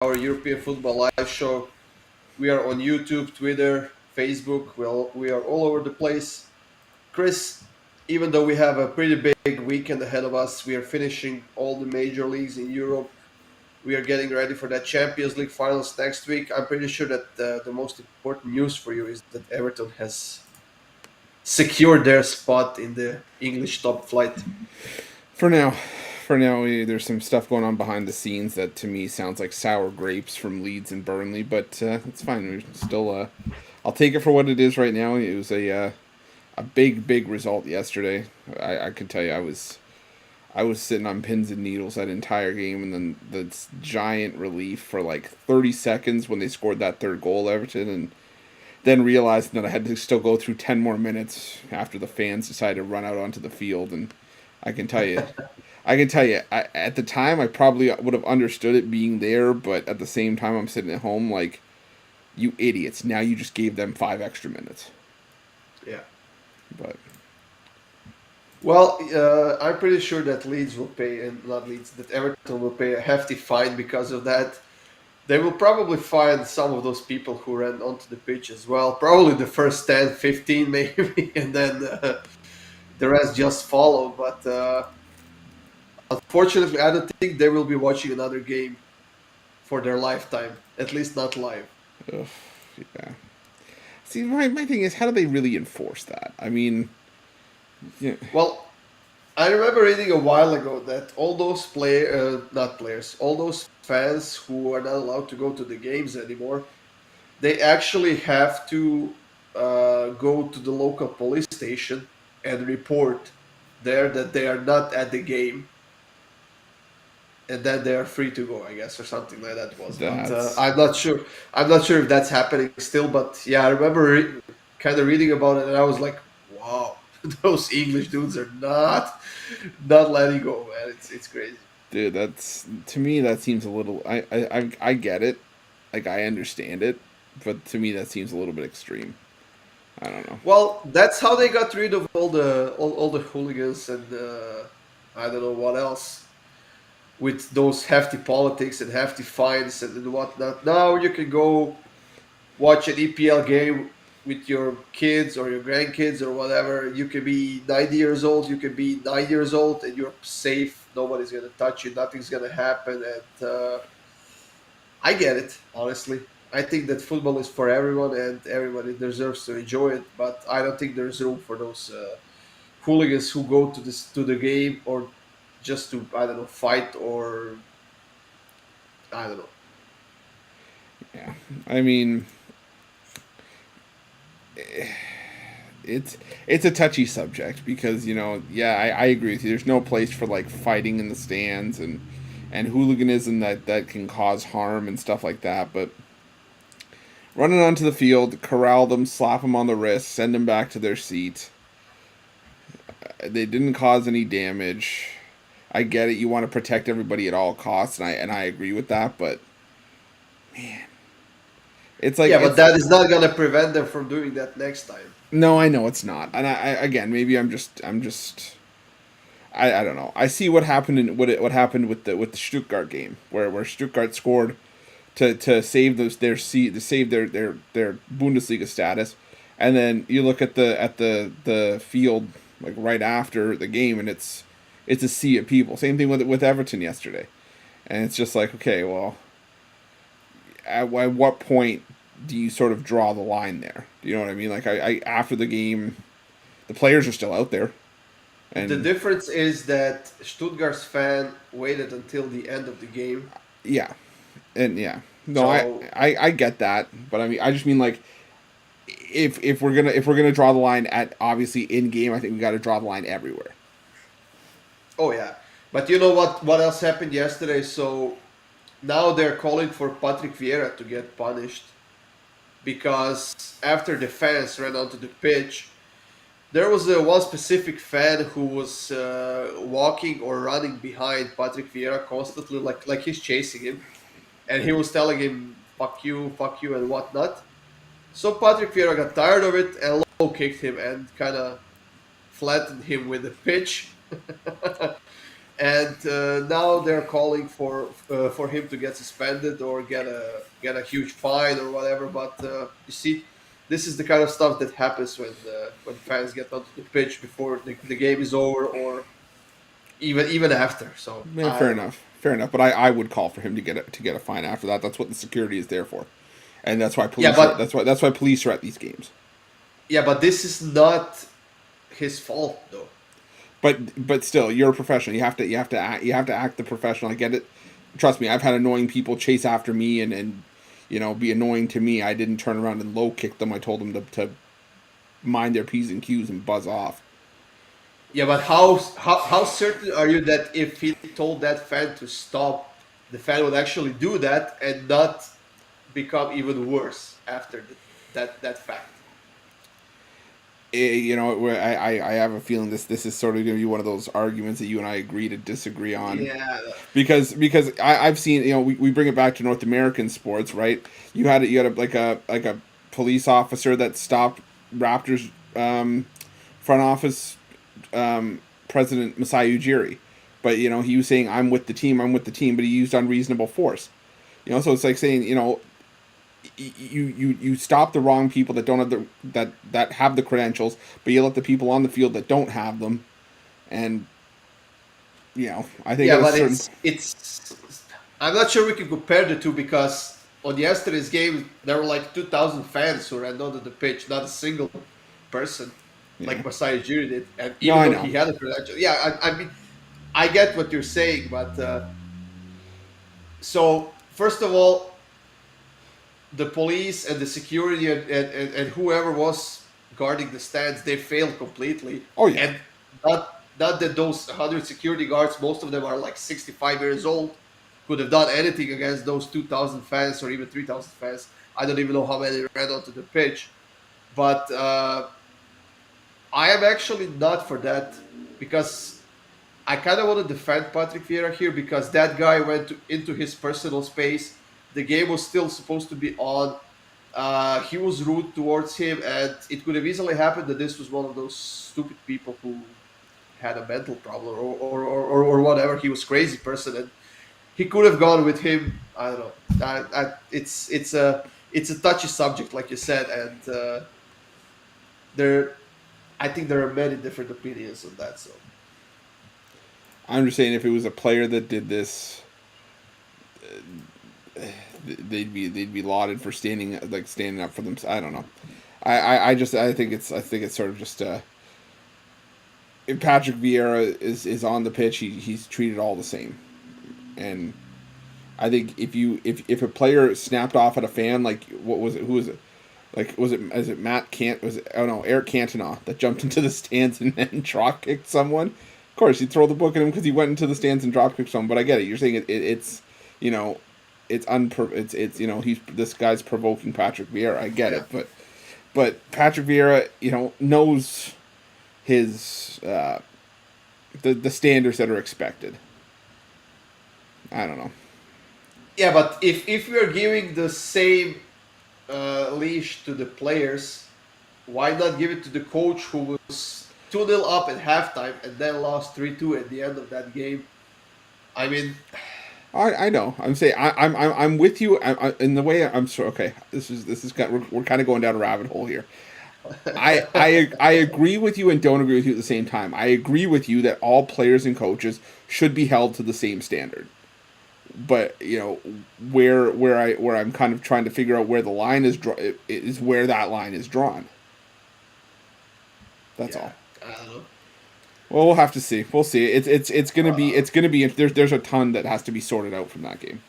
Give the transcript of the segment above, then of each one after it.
our European Football Live show. We are on YouTube, Twitter, Facebook. We are all over the place. Chris, even though we have a pretty big weekend ahead of us, we are finishing all the major leagues in Europe. We are getting ready for that Champions League finals next week. I'm pretty sure that the most important news for you is that Everton has secured their spot in the English top flight. For now, there's some stuff going on behind the scenes that to me sounds like sour grapes from Leeds and Burnley, but it's fine. We're still, I'll take it for what it is right now. It was a big result yesterday. I can tell you, I was sitting on pins and needles that entire game, and then the giant relief for like 30 seconds when they scored that third goal, Everton, and then realized that I had to still go through 10 more minutes after the fans decided to run out onto the field. And I can tell you, at the time, I probably would have understood it being there, but at the same time, I'm sitting at home like, you idiots. Now you just gave them 5 extra minutes. Yeah. But Well, I'm pretty sure that Leeds will pay, and not Leeds, that Everton will pay a hefty fine because of that. They will probably fine some of those people who ran onto the pitch as well. Probably the first 10, 15 maybe, and then the rest just follow. But unfortunately, I don't think they will be watching another game for their lifetime, at least not live. ugh, yeah. See, my thing is, how do they really enforce that? I mean, yeah, Well, I remember reading a while ago that all those not players, all those fans who are not allowed to go to the games anymore, they actually have to go to the local police station and report there that they are not at the game, and then they are free to go, I guess, or something like that was. But that's I'm not sure. I'm not sure if that's happening still. But yeah, I remember kind of reading about it, and I was like, wow, those English dudes are not letting go, man. It's crazy. dude. That's to me that seems a little. I get it, like I understand it, but to me that seems a little bit extreme. I don't know. Well, that's how they got rid of all the hooligans and I don't know what else with those hefty politics and hefty fines and whatnot. Now you can go watch an EPL game with your kids or your grandkids or whatever. You can be 90 years old, you can be 9 years old, and you're safe. Nobody's gonna touch you. Nothing's gonna happen. And I get it, honestly. I think that football is for everyone, and everybody deserves to enjoy it. But I don't think there's room for those hooligans who go to the game or just to, I don't know, fight or I don't know. Yeah, I mean, it's a touchy subject because yeah, I agree with you. There's no place for like fighting in the stands and hooliganism that can cause harm and stuff like that. But running onto the field, corral them, slap them on the wrist, send them back to their seat. They didn't cause any damage. I get it. You want to protect everybody at all costs, and I agree with that. But man, it's like Yeah, but it's that is not gonna prevent them from doing that next time. no, I know it's not. And I again, maybe I don't know. I see what happened in what happened with the Stuttgart game where Stuttgart scored to save their seat to save their Bundesliga status, and then you look at the field like right after the game, and it's a sea of people. Same thing with Everton yesterday, and it's just like, okay, well, at what point do you sort of draw the line there? Do you know what I mean? Like I after the game, the players are still out there, The and difference is that Stuttgart's fan waited until the end of the game. yeah, and yeah, no, So, I get that, but I mean, I just mean like if we're gonna draw the line at obviously in game, I think we got to draw the line everywhere. oh yeah. But you know what else happened yesterday? So now they're calling for Patrick Vieira to get punished because after the fans ran onto the pitch, there was one specific fan who was walking or running behind Patrick Vieira constantly, like he's chasing him, and he was telling him fuck you," and whatnot. So Patrick Vieira got tired of it and low kicked him and kind of flattened him with the pitch. and now they're calling for him to get suspended or get a huge fine or whatever. But you see, this is the kind of stuff that happens when fans get onto the pitch before the game is over, or even after. So Yeah, I fair don't know. enough. Fair enough. But I would call for him to get a fine after that. That's what the security is there for, and that's why Yeah, police are but that's why police are at these games. this is not his fault though. But still, you're a professional. You have to act the professional. I get it. Trust me, I've had annoying people chase after me and be annoying to me. I didn't turn around and low kick them. I told them to mind their p's and q's and buzz off. Yeah, but how certain are you that if he told that fan to stop, the fan would actually do that and not become even worse after that fact? I have a feeling this is sort of going to be one of those arguments that you and I agree to disagree on Yeah, because I've seen we bring it back to North American sports, right? You had a police officer that stopped Raptors front office president Masai Ujiri, but he was saying I'm with the team, but he used unreasonable force. So it's like saying you stop the wrong people that don't have that have the credentials, but you let the people on the field that don't have them, and I think yeah, at a but certain it's. I'm not sure we can compare the two because on yesterday's game there were like 2,000 fans who ran onto the pitch, not a single person yeah. like Masai Ujiri did, and No, even I though know. he had a credential, yeah, I mean, I get what you're saying, but so first of all, the police and the security and whoever was guarding the stands, they failed completely. Oh yeah, And not that those 100 security guards, most of them are like 65 years old, could have done anything against those 2,000 fans or even 3,000 fans. I don't even know how many ran onto the pitch. But I am actually not for that because I kind of want to defend Patrick Vieira here because that guy went into his personal space. The game was still supposed to be on. He was rude towards him, and it could have easily happened that this was one of those stupid people who had a mental problem or whatever. He was crazy person, and he could have gone with him. I don't know. It's a touchy subject, like you said, and there I think there are many different opinions on that. So I'm just saying if it was a player that did this, they'd be lauded for standing up for them. I don't know. I think it's sort of just if Patrick Vieira is on the pitch, he's treated all the same, and I think if a player snapped off at a fan, like what was it? Who was it? Like was it Matt Cant? Was it, oh no, Eric Cantona that jumped into the stands and then drop kicked someone? Of course, you'd throw the book at him because he went into the stands and drop kicked someone. But I get it. You're saying it's you know it's he's this guy's provoking Patrick Vieira. I get yeah, it, but Patrick Vieira knows his the standards that are expected. I don't know. yeah. But if we are giving the same leash to the players, why not give it to the coach who was 2-0 up at halftime and then lost 3-2 at the end of that game? I mean, I know. I'm saying I'm with you. In the way I'm so okay. This is we're kind of going down a rabbit hole here. I agree with you and don't agree with you at the same time. I agree with you that all players and coaches should be held to the same standard. But where I'm kind of trying to figure out where the line is where that line is drawn. That's yeah, all. I don't know. Well, we'll have to see. We'll see. It's gonna be Uh, there's a ton that has to be sorted out from that game.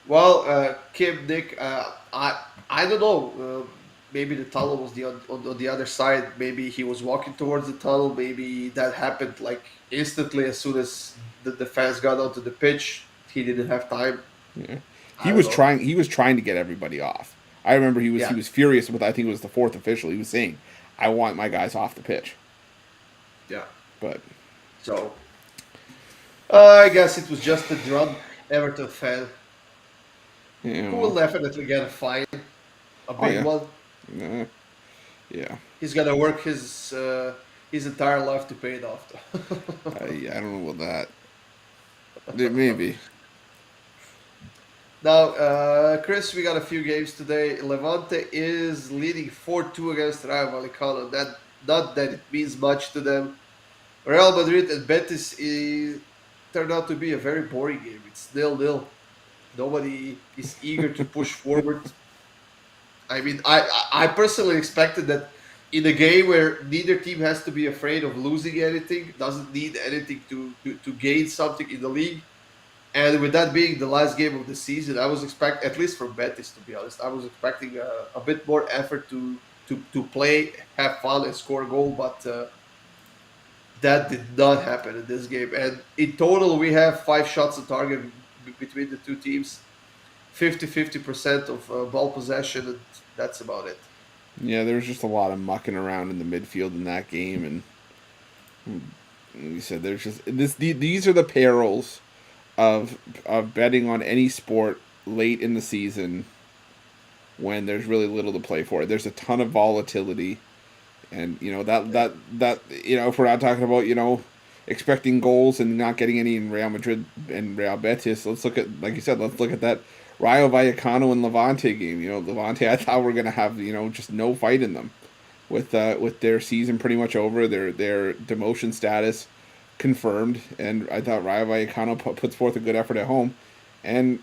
well, Kim, Nick, I don't know. Maybe the tunnel was on the other side. Maybe he was walking towards the tunnel. Maybe that happened like instantly as soon as the fans got onto the pitch. He didn't have time. Yeah. I don't know. He was trying to get everybody off. I remember he Yeah. was furious with I think it was the fourth official. He was saying, "I want my guys off the pitch." Yeah. But So I guess it was just a drunk Everton fan who will well, definitely get a fine, a oh big yeah, one. uh, yeah. He's gonna work his entire life to pay it off. I don't know about that. Maybe. Now, Chris, we got a few games today. Levante is leading 4-2 against Rayo Vallecano. That not that it means much to them. Real Madrid and Betis turned out to be a very boring game. It's nil-nil. Nobody is eager to push forward. I mean, I personally expected that in a game where neither team has to be afraid of losing anything, doesn't need anything to gain something in the league. And with that being the last game of the season, I was expect at least from Betis, to be honest, I was expecting a bit more effort to play, have fun, and score a goal. But that did not happen in this game. And in total, we have 5 shots on target between the two teams, 50-50% of ball possession, and that's about it. Yeah, there was just a lot of mucking around in the midfield in that game, and you said there's just these are the perils of betting on any sport late in the season when there's really little to play for. There's a ton of volatility, and if we're not talking about expecting goals and not getting any in Real Madrid and Real Betis, let's look at, like you said, let's look at that Rayo Vallecano and Levante game. Levante, I thought we're gonna have just no fight in them with their season pretty much over, their demotion status confirmed, and I thought Rayo Vallecano puts forth a good effort at home, and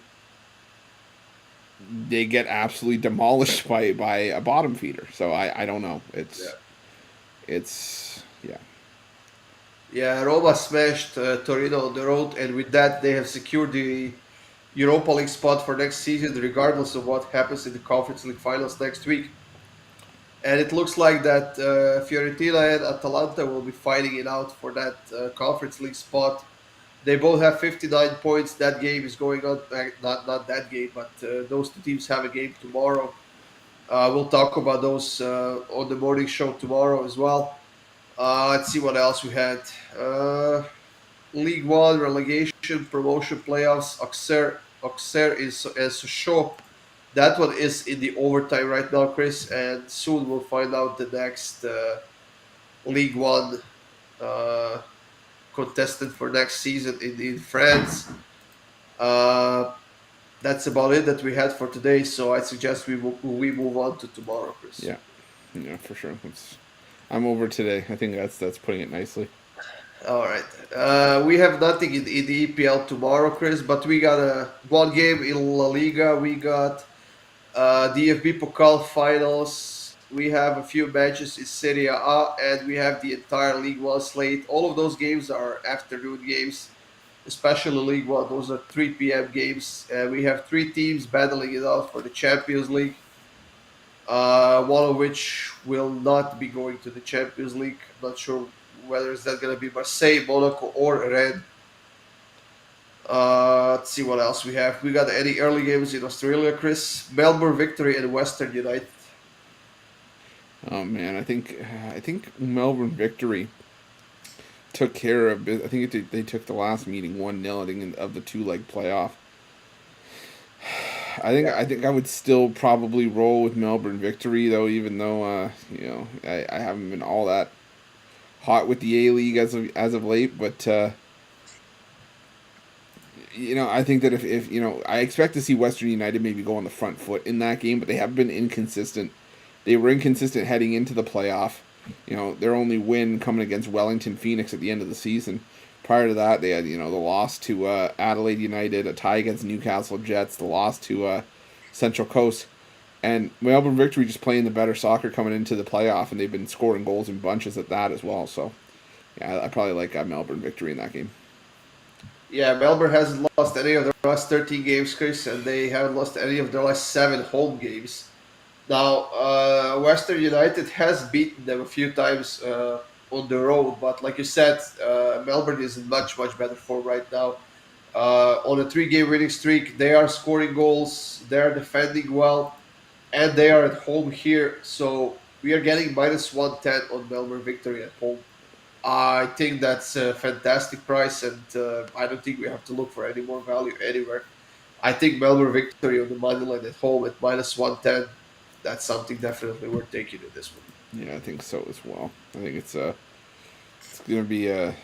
they get absolutely demolished by a bottom feeder. So I don't know. Yeah. It's yeah. Yeah, Roma smashed Torino on the road, and with that, they have secured the Europa League spot for next season, regardless of what happens in the Conference League finals next week. And it looks like that Fiorentina and Atalanta will be fighting it out for that Conference League spot. They both have 59 points. That game is going on. Not that game, but those two teams have a game tomorrow. We'll talk about those on the morning show tomorrow as well. Let's see what else we had. League One relegation promotion playoffs. Auxerre is Sochaux. That one is in the overtime right now, Chris, and soon we'll find out the next League One uh, contestant for next season in France. Uh, that's about it that we had for today. So I suggest we move on to tomorrow, Chris. Yeah, for sure. I'm over today. I think that's putting it nicely. All right. We have nothing in the EPL tomorrow, Chris, but we got one game in La Liga. We got DFB Pokal finals. We have a few matches in Serie A, and we have the entire League One slate. All of those games are afternoon games, especially League One. Those are 3 p.m. games. We have 3 teams battling it out for the Champions League. One of which will not be going to the Champions League. I'm not sure whether it's that going to be Marseille, Monaco, or Rennes. Let's see what else we have. We got any early games in Australia, Chris? Melbourne Victory and Western United. Oh man, I think Melbourne Victory took care of. I think they took the last meeting 1-0. I think of the 2-leg playoff. I think I would still probably roll with Melbourne Victory though, even though I haven't been all that hot with the A League as of late, but I think that if I expect to see Western United maybe go on the front foot in that game, but they have been inconsistent. They were inconsistent heading into the playoff. Their only win coming against Wellington Phoenix at the end of the season. Prior to that, they had the loss to Adelaide United, a tie against Newcastle Jets, the loss to Central Coast, and Melbourne Victory just playing the better soccer coming into the playoff, and they've been scoring goals in bunches at that as well. So, yeah, I probably like Melbourne Victory in that game. Yeah, Melbourne hasn't lost any of their last 13 games, Chris, and they haven't lost any of their last 7 home games. Now, Western United has beaten them a few times on the road, but like you said, Melbourne is in much, much better form right now. On a 3-game winning streak, they are scoring goals, they are defending well, and they are at home here. So we are getting minus 110 on Melbourne Victory at home. I think that's a fantastic price, and I don't think we have to look for any more value anywhere. I think Melbourne Victory on the money line at home at minus 110, that's something definitely worth taking in this one. Yeah, I think so as well. I think going to be a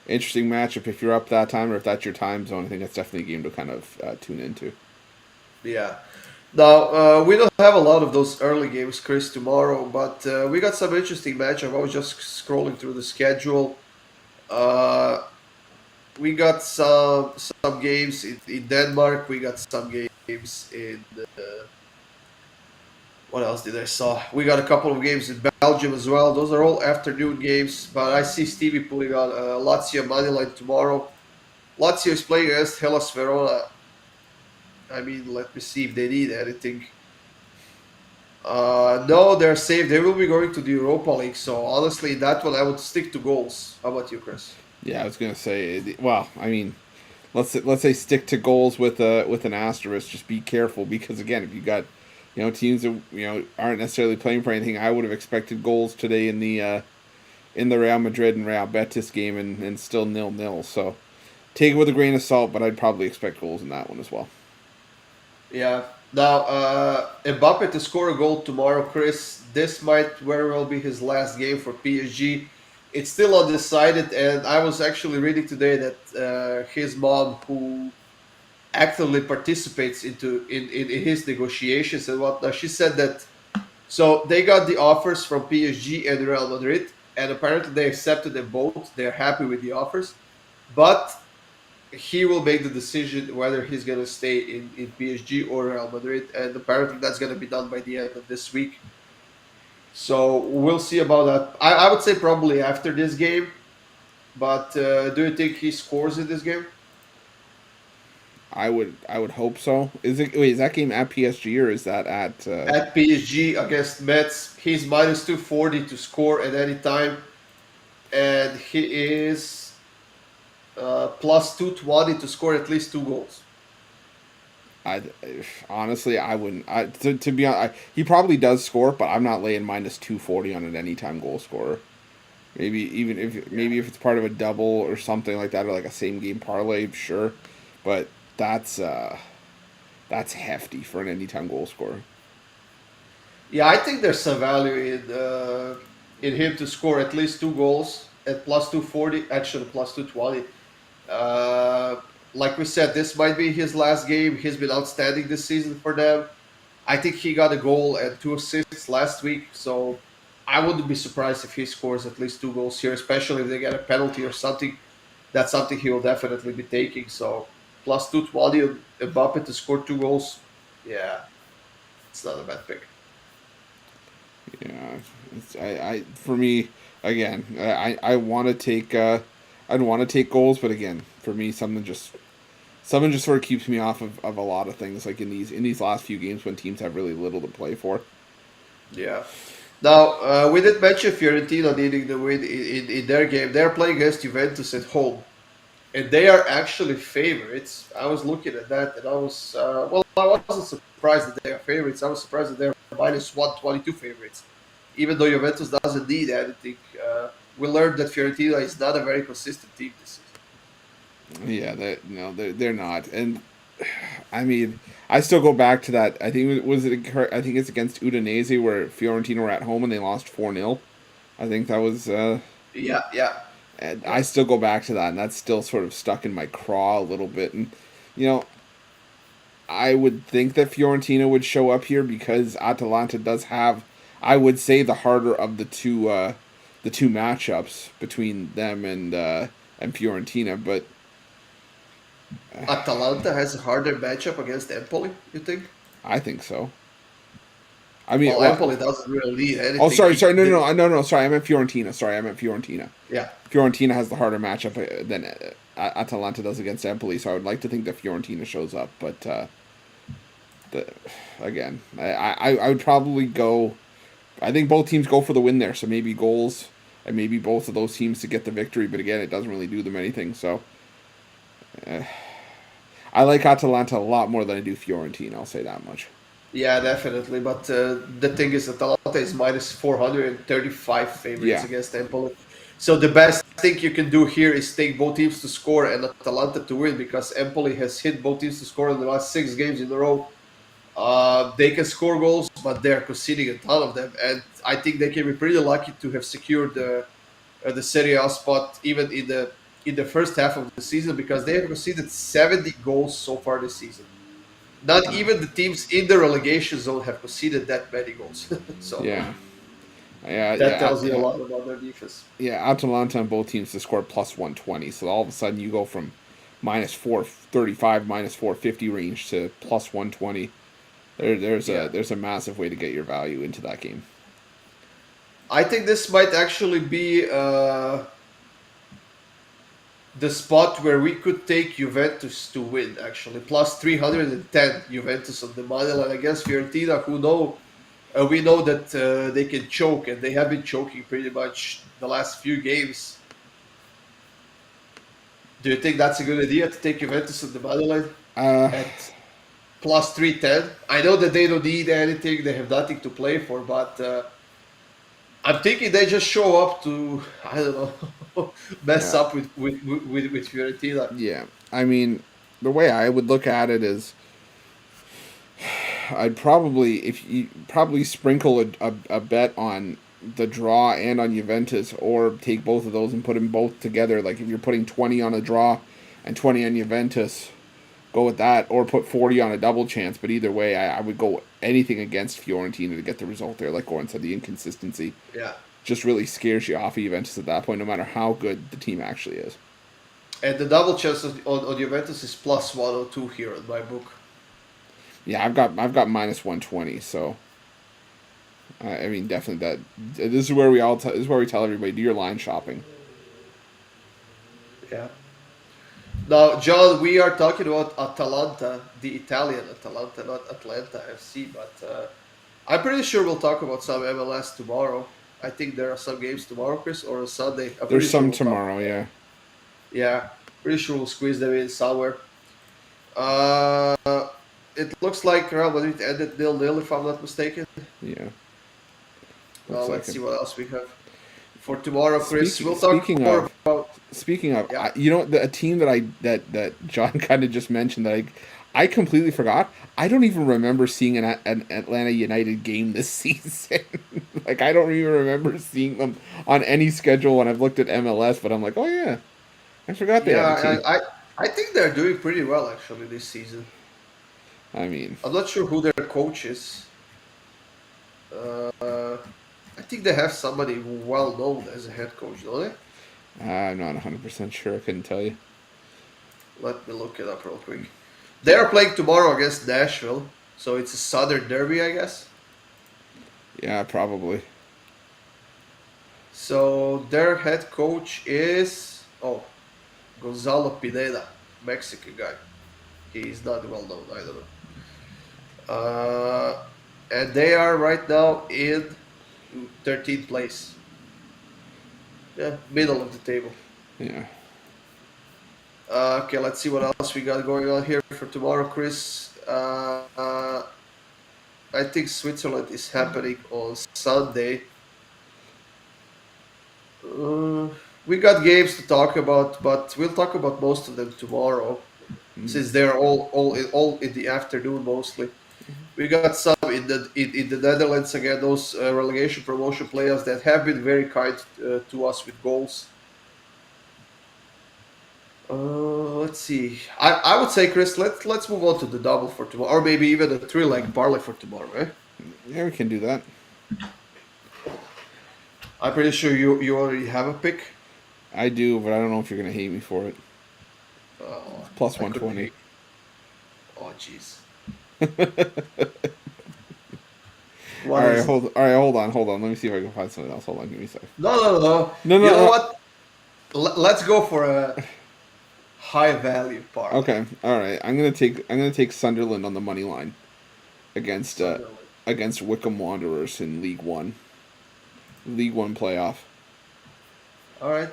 interesting matchup if you're up that time or if that's your time zone. I think that's definitely a game to kind of tune into. Yeah. Now, we don't have a lot of those early games, Chris, tomorrow, but we got some interesting matchup. I was just scrolling through the schedule. Uh, we got some games in Denmark. We got some games in what else did I saw? We got a couple of games in Belgium as well. Those are all afternoon games. But I see Stevie putting on Lazio moneyline tomorrow. Lazio is playing against Hellas Verona. I mean, let me see if they need anything. No, they're safe. They will be going to the Europa League. So honestly, that one I would stick to goals. How about you, Chris? Yeah, I was going to say. Well, I mean, let's say stick to goals with an asterisk. Just be careful because again, if you got teams that aren't necessarily playing for anything, I would have expected goals today in the Real Madrid and Real Betis game and still 0-0. So take it with a grain of salt, but I'd probably expect goals in that one as well. Yeah. Now, Mbappe to score a goal tomorrow, Chris. This might very well be his last game for PSG. It's still undecided, and I was actually reading today that his mom, who actively participates in his negotiations and whatnot, she said that so they got the offers from PSG and Real Madrid, and apparently they accepted them both. They're happy with the offers, but he will make the decision whether he's going to stay in PSG or Real Madrid, and apparently that's going to be done by the end of this week. So we'll see about that. I would say probably after this game, but do you think he scores in this game? I would hope so. Is that game at PSG or is that at? At PSG against Metz, he's minus 240 to score at any time, and he is plus 220 to score at least two goals. I honestly I wouldn't. To be honest, he probably does score, but I'm not laying minus 240 on an anytime goal scorer. Maybe if it's part of a double or something like that, or like a same game parlay, sure, but that's hefty for an anytime goal scorer. Yeah, I think there's some value in him to score at least two goals at plus 240, actually plus 220. Like we said, this might be his last game. He's been outstanding this season for them. I think he got a goal and two assists last week, so I wouldn't be surprised if he scores at least two goals here, especially if they get a penalty or something. That's something he will definitely be taking. So plus 220 on Mbappe to score two goals, yeah, it's not a bad pick. Yeah, I for me again, I want to take I'd want to take goals, but again, for me, something just sort of keeps me off of a lot of things like in these last few games when teams have really little to play for. Yeah. Now, we did mention Fiorentina needing the win in their game. They're playing against Juventus at home, and they are actually favorites. I was looking at that, and I wasn't surprised that they are favorites. I was surprised that they're minus 122 favorites, even though Juventus doesn't need anything. We learned that Fiorentina is not a very consistent team this season. Yeah, they're not, and I mean, I still go back to that. I think it's against Udinese where Fiorentina were at home and they lost 4-0. I think that was. Yeah, yeah, And yeah. I still go back to that, and that's still sort of stuck in my craw a little bit. And you know, I would think that Fiorentina would show up here because Atalanta does have, I would say, the harder of the two matchups between them and Fiorentina. But Atalanta has a harder matchup against Empoli, you think? I think so. I mean, Well, Empoli doesn't really need oh, anything. sorry, no, sorry, I meant Fiorentina. Yeah, Fiorentina has the harder matchup than Atalanta does against Empoli, so I would like to think that Fiorentina shows up. But the, again, I would probably go. I think both teams go for the win there, so maybe goals and maybe both of those teams to get the victory. But again, it doesn't really do them anything. So I like Atalanta a lot more than I do Fiorentina. I'll say that much. yeah, definitely. But the thing is, Atalanta is minus 435 favorites Yeah, against Empoli. So the best thing you can do here is take both teams to score and Atalanta to win because Empoli has hit both teams to score in the last six games in a row. They can score goals, but they're conceding a ton of them, and I think they can be pretty lucky to have secured the Serie A spot even in the first half of the season because they have conceded 70 goals so far this season. Not even the teams in the relegation zone have conceded that many goals. So Yeah. Yeah, that yeah, tells you a lot about their defense. yeah. Atalanta on both teams to score plus 120. So all of a sudden you go from minus 435, minus 450 range to plus 120. Yeah. There's a massive way to get your value into that game. I think this might actually be the spot where we could take Juventus to win, actually. Plus 310 Juventus on the money line against Fiorentina, we know that they can choke, and they have been choking pretty much the last few games. Do you think that's a good idea to take Juventus on the money line Uh, at plus 310? I know that they don't need anything, they have nothing to play for, but I'm thinking they just show up to, I don't know, mess yeah, up with Fiorentina. yeah. I mean, the way I would look at it is, I'd probably if you probably sprinkle a bet on the draw and on Juventus, or take both of those and put them both together. Like if you're putting 20 on a draw and 20 on Juventus, go with that, or put 40 on a double chance. But either way, I would go anything against Fiorentina to get the result there. Like Goran said, the inconsistency Yeah. just really scares you off of Juventus at that point, no matter how good the team actually is. And the double chance on Juventus is plus 102 here in my book. Yeah, I've got minus 120. So I mean, definitely that. This is where this is where we tell everybody, do your line shopping. Yeah. Now, John, we are talking about Atalanta, the Italian Atalanta, not Atlanta FC, but I'm pretty sure we'll talk about some MLS tomorrow. I think there are some games tomorrow, Chris, or on Sunday. I'm pretty There's sure some we'll talk. tomorrow, yeah. Yeah, pretty sure we'll squeeze them in somewhere. Uh, it looks like Real Madrid ended 0-0, if I'm not mistaken. Yeah. Looks like Let's it. see what else we have for tomorrow, Chris. Speaking We'll talk speaking more of about. speaking of, Yeah. you know, a team that that John kind of just mentioned that I completely forgot. I don't even remember seeing an Atlanta United game this season. Like I don't even remember seeing them on any schedule when I've looked at MLS. But I'm like, oh yeah, I forgot they Yeah, had a team. I think they're doing pretty well actually this season. I mean, I'm not sure who their coach is. Uh, I think they have somebody well known as a head coach, don't they? I'm not 100% sure. I couldn't tell you. Let me look it up real quick. They are playing tomorrow against Nashville, so it's a Southern Derby, I guess. Yeah, probably. So their head coach is Gonzalo Pineda, Mexican guy. He's not well known, I don't know. And they are right now in 13th place. Yeah, middle of the table. Yeah. Okay, let's see what else we got going on here for tomorrow, Chris. I think Switzerland is happening on Sunday. Uh, we got games to talk about, but we'll talk about most of them tomorrow, since they're all in the afternoon mostly. We got some in the Netherlands again, those relegation promotion players that have been very kind to us with goals. Let's see. I would say, Chris, let's move on to the double for tomorrow, or maybe even a three-leg parlay for tomorrow, right? Yeah, we can do that. I'm pretty sure you already have a pick. I do, but I don't know if you're gonna hate me for it. Oh, Plus I couldn't 120. hate. Oh, jeez. All What right, is it? hold on. Let me see if I can find something else. Hold on, give me a second. No. No, You know no. what? Let's go for a high value parlay. Okay, all right. I'm gonna take Sunderland on the money line against Sunderland. against Wickham Wanderers in League One playoff. All right.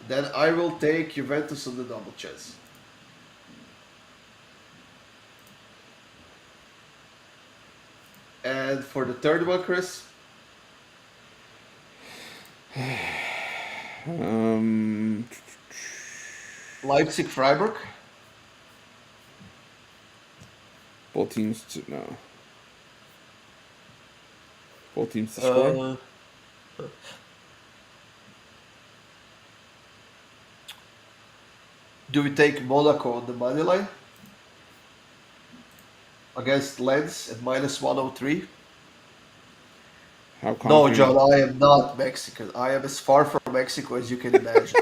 Then I will take Juventus on the double chance. And for the third one, Chris, Um, Leipzig Freiburg. both teams to no. Both teams to score. Uh, Do we take Monaco on the money line against Lens at minus 103? How No, confident? John, I am not Mexican. I am as far from Mexico as you can imagine.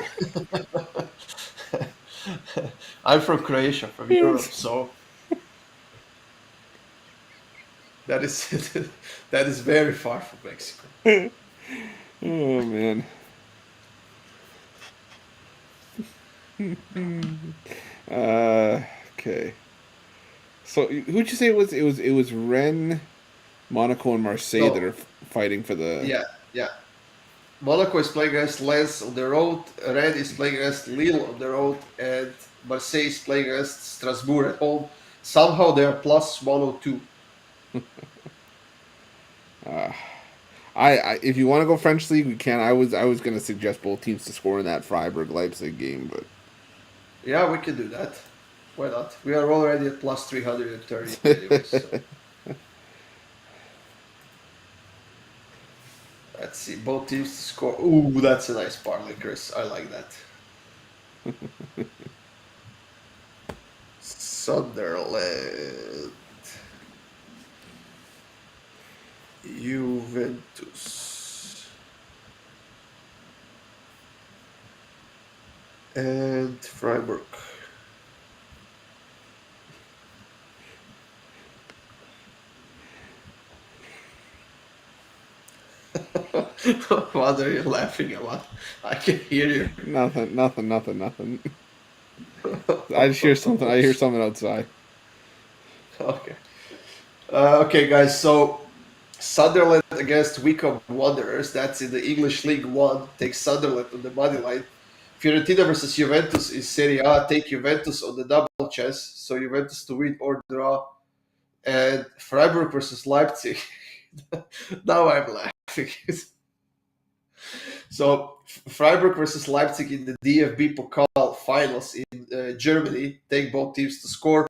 I'm from Croatia, from Europe, Yes. so that is that is very far from Mexico. Oh man. Uh, okay. So who'd you say it was? It was Rennes, Monaco, and Marseille that No, are fighting for the. yeah, yeah. Monaco is playing against Lens on the road. Rennes is playing against Lille on the road, and Marseille is playing against Strasbourg at home. Somehow they are plus 102. I if you want to go French league, we can. I was gonna suggest both teams to score in that Freiburg Leipzig game, Yeah, we can do that. Why not? We are already at plus 330 anyways. but So let's see. Both teams to score. Ooh, that's a nice parlay, Chris. I like that. Sunderland. Juventus. And Freiburg. What are you laughing about? I can hear you. nothing. I just hear something. I hear something outside. Okay. Okay, guys. So Sunderland against Wycombe Wanderers. That's in the English League One. Take Sunderland on the money line. Fiorentina versus Juventus in Serie A. Take Juventus on the double chance. So Juventus to win or draw. And Freiburg versus Leipzig. Now I'm laughing. So Freiburg versus Leipzig in the DFB Pokal finals in Germany. Take both teams to score.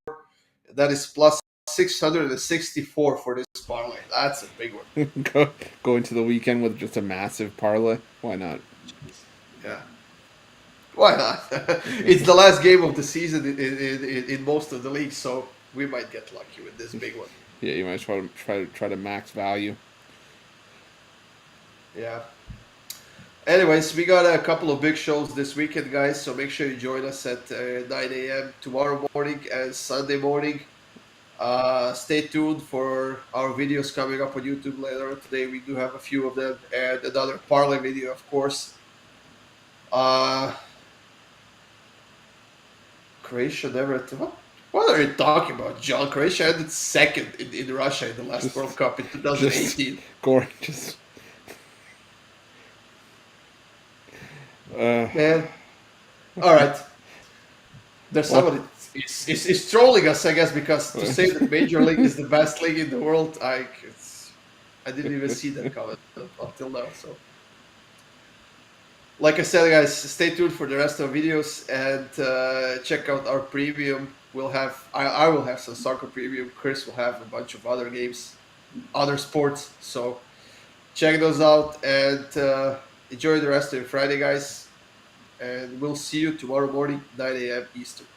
That is plus 664 for this parlay. That's a big one. Go into the weekend with just a massive parlay. Why not? Yeah. Why not? It's the last game of the season in most of the leagues, so we might get lucky with this big one. Yeah, you might try to max value. Yeah. Anyways, we got a couple of big shows this weekend, guys. So make sure you join us at 9 a.m. tomorrow morning and Sunday morning. Stay tuned for our videos coming up on YouTube later on today. We do have a few of them and another parlay video, of course. Uh, Croatia never. What are you talking about, John? Croatia ended second in Russia in the last Just, World Cup in just 2018. Goran, just. Uh, Man, all right. There's well, somebody is trolling us, I guess, because to say that Major League is the best league in the world, I didn't even see that comment until now. So, like I said, guys, stay tuned for the rest of the videos and check out our premium. I will have some soccer premium. Chris will have a bunch of other games, other sports. So check those out and enjoy the rest of your Friday, guys. And we'll see you tomorrow morning, 9 a.m. Eastern.